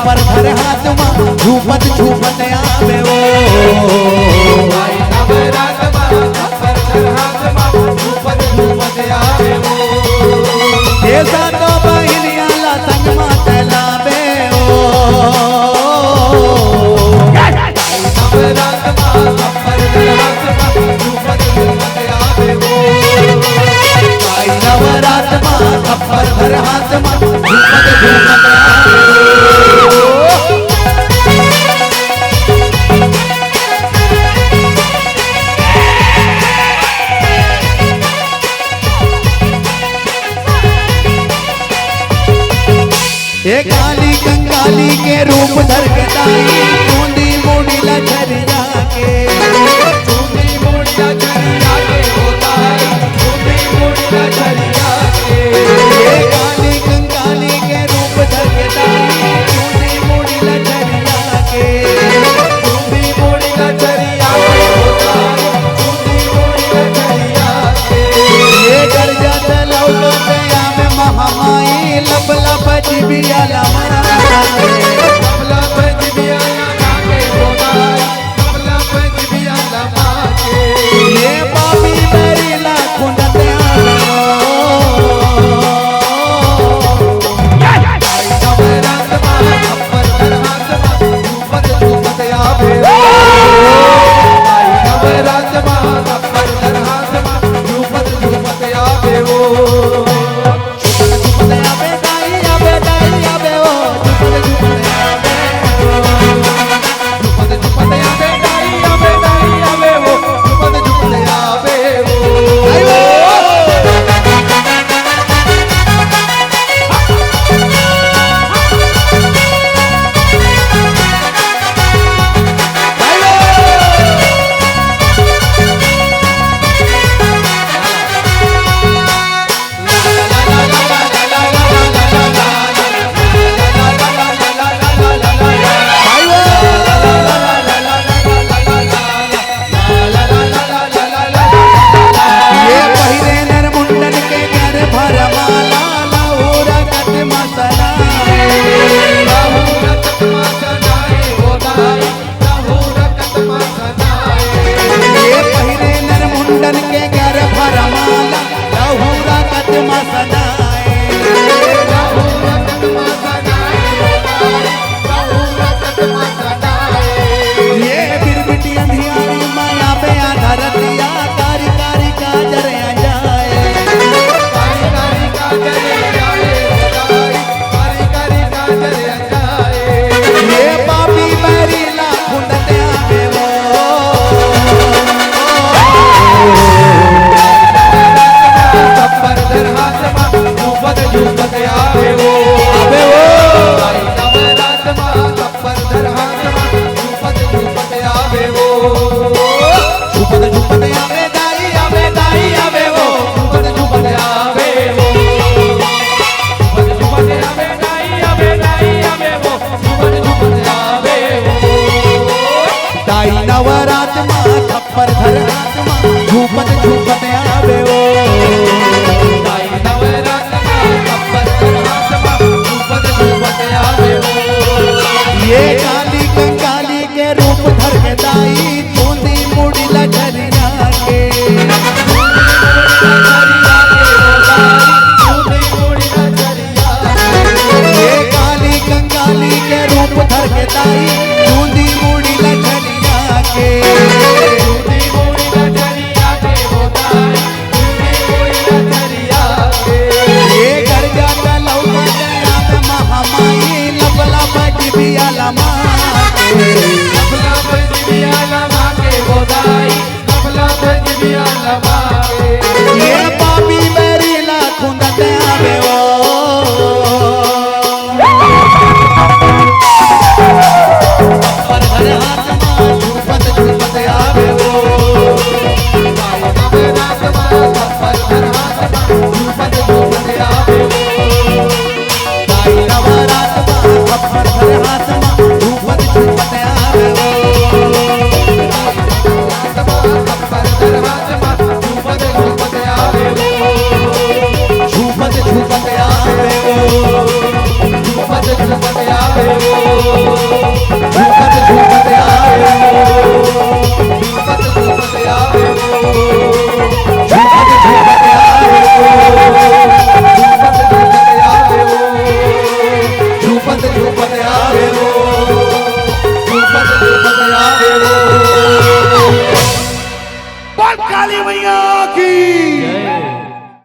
पर घर हाथ मां झूपत झूपत आवे वो भाई नवरात मां पर घर हाथ मां झूपत झूपत आवे वो ऐसा तो बहिनिया ला संग मां तलावे वो नवरात मां पर घर हाथ मां झूपत झूपत आवे वो भाई नवरात मां पर घर हाथ मां झूपत झूपत आवे एक काली कंकाली के रूप धर के दाई चूंदी मोड़ी लछरिया के चूंदी मोड़ी लछरिया के होता है चूंदी मोड़ी लछरिया के एक काली कंकाली के रूप धर के दाई चूंदी मोड़ी लछरिया के चूंदी मोड़ी लछरिया के होता है चूंदी मोड़ी लछरिया के ये कर जाता लौटे में महामाई लब लब जिबिया लमना लब लब जिबिया लमना के होता लब लब जिबिया लमना के ये पापी मेरी ला खुंडते आलो भाई नवरात मां पर घर हाथ मां झूपत झूपत आवे भाई नवरात मां पर घर हाथ मां झूपत झूपत आवे वो नवरात मां पर घर हाथ मां झूपत झूपत आवे वो भाई नवरात मां पर घर हाथ मां झूपत झूपत आवे वो ये काली कंकाली के रूप धर के दाई चूंदी मुड़ी लछरिया के ये काली कंकाली के रूप धर के दाई चूंदी मुड़ी लछरिया के चूंदी मुड़ी लछरिया के होता है चूंदी मुड़ी लछरिया के ये घर जाता लौटा गया में महामाई लब लब जिबिया लमा के लब लब झूपत झूपत आवे झूपत झूपत आवे झूपत झूपत आवे झूपत झूपत आवे झूपत झूपत आवे बोल काली मैया की जय।